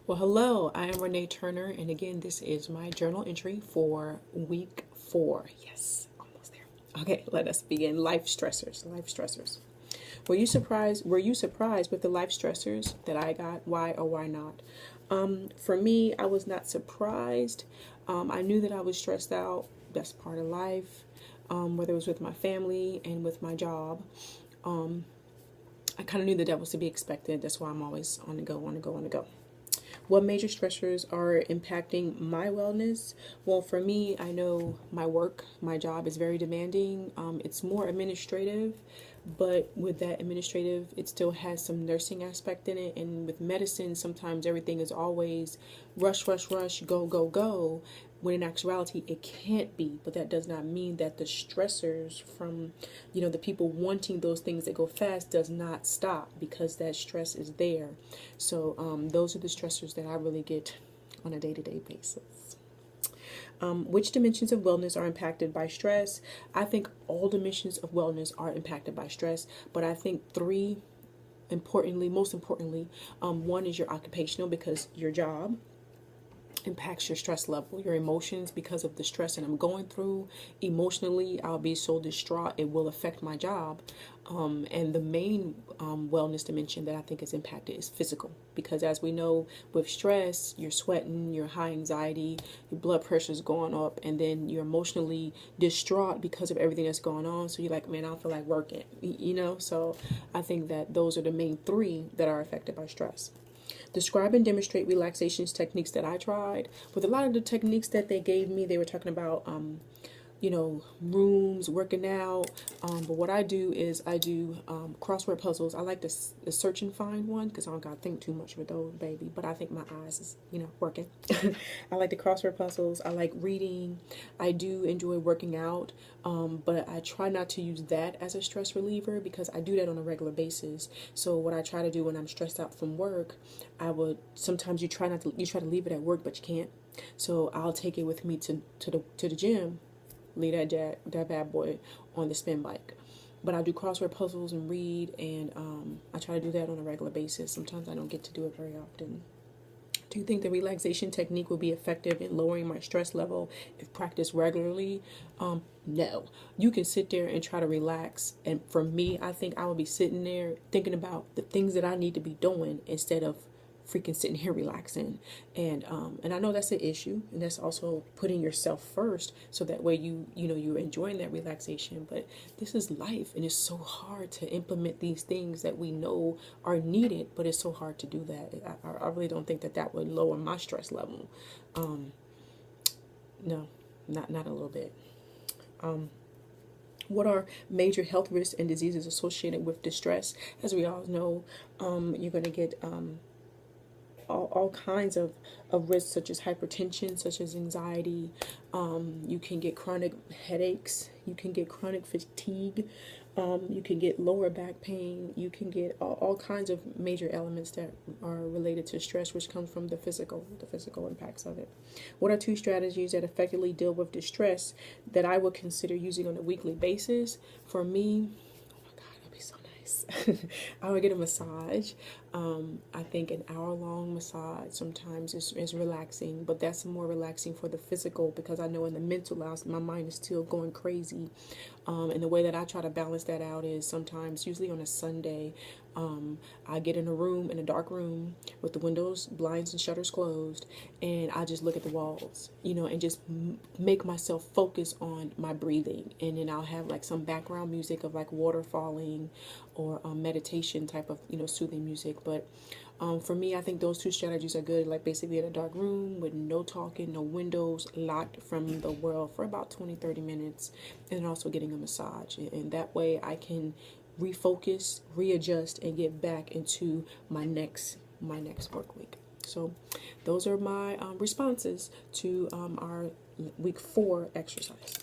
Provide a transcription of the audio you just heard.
Well, hello, I am Rene'e Turner, and again, this is my journal entry for week 4. Yes, almost there. Okay, let us begin. Life stressors. Life stressors. Were you surprised with the life stressors that I got? Why or why not? For me, I was not surprised. I knew that I was stressed out. That's part of life. Whether it was with my family and with my job. I kind of knew that was to be expected. That's why I'm always on the go, on the go, on the go. What major stressors are impacting my wellness? Well, for me, I know my work, my job is very demanding. It's more administrative, but with that administrative, it still has some nursing aspect in it. And with medicine, sometimes everything is always rush, rush, rush, go, go, go. When in actuality, it can't be. But that does not mean that the stressors from, the people wanting those things that go fast does not stop, because that stress is there. So those are the stressors that I really get on a day-to-day basis. Which dimensions of wellness are impacted by stress? I think all dimensions of wellness are impacted by stress, but I think three, most importantly, one is your occupational, because your job impacts your stress level, your emotions, because of the stress that I'm going through. Emotionally, I'll be so distraught, it will affect my job. And the main wellness dimension that I think is impacted is physical, because as we know, with stress, you're sweating, you're high anxiety, your blood pressure's going up, and then you're emotionally distraught because of everything that's going on. So you're like, man, I don't feel like working, So I think that those are the main three that are affected by stress. Describe and demonstrate relaxation techniques that I tried. With a lot of the techniques that they gave me, they were talking about, rooms, working out. But what I do is I do crossword puzzles. I like the search and find one, because I don't got to think too much with those, baby. But I think my eyes is, working. I like the crossword puzzles. I like reading. I do enjoy working out. But I try not to use that as a stress reliever, because I do that on a regular basis. So what I try to do when I'm stressed out from work, sometimes you try to leave it at work, but you can't. So I'll take it with me to the gym. Leave that bad boy on the spin bike. But I do crossword puzzles and read, and I try to do that on a regular basis. Sometimes I don't get to do it very often. Do you think the relaxation technique will be effective in lowering my stress level if practiced regularly? No. You can sit there and try to relax. And for me, I think I will be sitting there thinking about the things that I need to be doing, instead of freaking sitting here relaxing. And I know that's an issue, and that's also putting yourself first, so that way you're enjoying that relaxation. But this is life, and it's so hard to implement these things that we know are needed, but it's so hard to do that. I really don't think that would lower my stress level. No, not a little bit. What are major health risks and diseases associated with distress? As we all know, you're going to get all kinds of risks, such as hypertension, such as anxiety. You can get chronic headaches. You can get chronic fatigue. You can get lower back pain. You can get all kinds of major elements that are related to stress, which comes from the physical impacts of it. What are two strategies that effectively deal with distress that I would consider using on a weekly basis? For me, so nice. I would get a massage. I think an hour-long massage sometimes is relaxing, but that's more relaxing for the physical, because I know in the mental house, my mind is still going crazy. And the way that I try to balance that out is sometimes, usually on a Sunday, I get in a dark room with the windows, blinds, and shutters closed, and I just look at the walls, and just make myself focus on my breathing. And then I'll have like some background music of like water falling, or meditation type of, soothing music. But for me, I think those two strategies are good. Like basically in a dark room with no talking, no windows, locked from the world for about 20-30 minutes, and then also getting a massage. And that way I can refocus, readjust, and get back into my next work week. So those are my responses to our week 4 exercise.